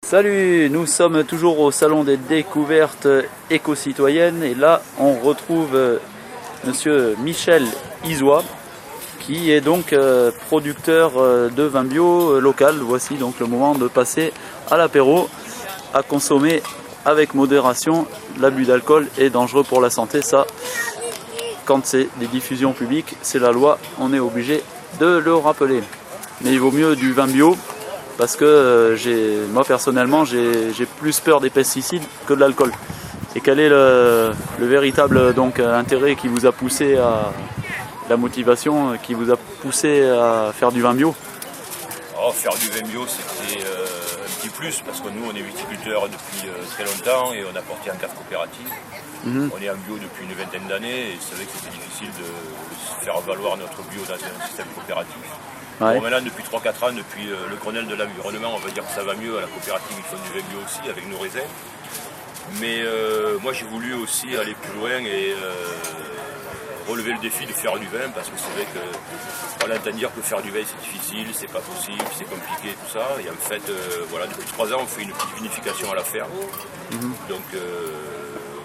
Salut, nous sommes toujours au salon des découvertes éco-citoyennes et là on retrouve monsieur Michel Isoy qui est donc producteur de vin bio local. Voici donc le moment de passer à l'apéro, à consommer avec modération. L'abus d'alcool est dangereux pour la santé, ça quand c'est des diffusions publiques, c'est la loi, on est obligé de le rappeler. Mais il vaut mieux du vin bio parce que moi personnellement j'ai plus peur des pesticides que de l'alcool. Et quel est le véritable intérêt qui vous a poussé à la motivation qui vous a poussé à faire du vin bio? Faire du vin bio c'était un petit plus parce que nous on est viticulteurs depuis très longtemps et on a porté en cave coopérative. On est en bio depuis une vingtaine d'années et c'est vrai que c'était difficile de faire valoir notre bio dans un système coopératif. Ouais. Bon, maintenant depuis 3-4 ans, depuis le Grenelle de l'environnement, on va dire que ça va mieux. À la coopérative ils font du vin bio aussi avec nos raisins. Mais moi j'ai voulu aussi aller plus loin et relever le défi de faire du vin parce que c'est vrai qu'on entend dire que faire du vin c'est difficile, c'est pas possible, c'est compliqué tout ça. Et en fait voilà, depuis 3 ans on fait une petite vinification à la ferme. Donc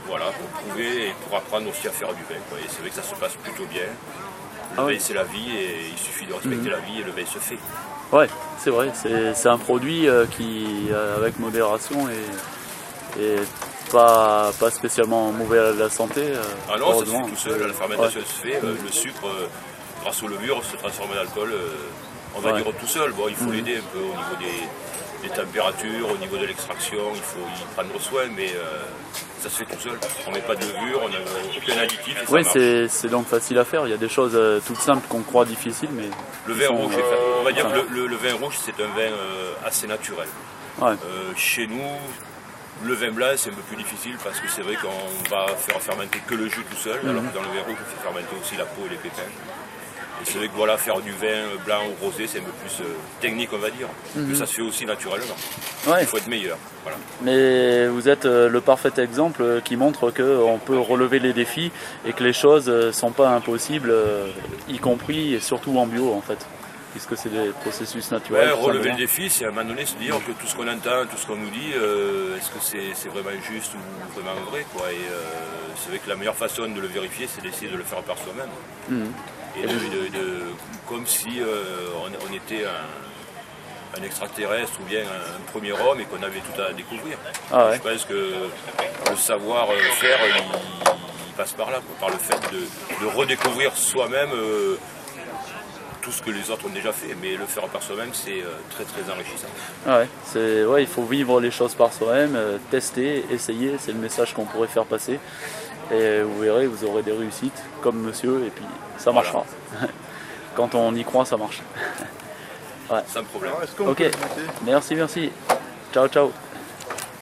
voilà, pour prouver et pour apprendre aussi à faire du vin, quoi. Et c'est vrai que ça se passe plutôt bien. Le vin c'est la vie et il suffit de respecter la vie et le vin se fait. Ouais, c'est vrai, c'est un produit qui avec modération et pas spécialement mauvais à la santé. Ah non, ça se fait tout seul, la fermentation se fait, le sucre grâce aux levures se transforme en alcool, on va dire tout seul. Bon, il faut l'aider un peu au niveau des températures, au niveau de l'extraction, il faut y prendre soin, mais ça se fait tout seul. On ne met pas de levure, on n'a aucun additif. Oui, c'est donc facile à faire, il y a des choses toutes simples qu'on croit difficiles, mais... Le vin rouge, on va dire que le vin rouge c'est un vin assez naturel. Ouais. Chez nous, le vin blanc c'est un peu plus difficile parce que c'est vrai qu'on va faire fermenter que le jus tout seul, alors que dans le vin rouge on fait fermenter aussi la peau et les pépins. Et c'est vrai que voilà, faire du vin blanc ou rosé c'est un peu plus technique on va dire, mais ça se fait aussi naturellement. Il faut être meilleur. Voilà. Mais vous êtes le parfait exemple qui montre qu'on peut relever les défis et que les choses ne sont pas impossibles, y compris et surtout en bio en fait. Puisque c'est des processus naturels. Relever le défi, c'est à un moment donné se dire que tout ce qu'on entend, tout ce qu'on nous dit, est-ce que c'est vraiment juste ou vraiment vrai, quoi. Et c'est vrai que la meilleure façon de le vérifier, c'est d'essayer de le faire par soi-même. Et comme si on était un extraterrestre ou bien un premier homme et qu'on avait tout à découvrir. Je pense que le savoir-faire, il passe par là, quoi, par le fait de redécouvrir soi-même tout ce que les autres ont déjà fait, mais le faire par soi-même c'est très très enrichissant. Il faut vivre les choses par soi-même, tester, essayer, c'est le message qu'on pourrait faire passer. Et vous verrez, vous aurez des réussites comme monsieur, et puis ça marchera. Quand on y croit, ça marche. Sans problème. Ok, merci. Ciao, ciao.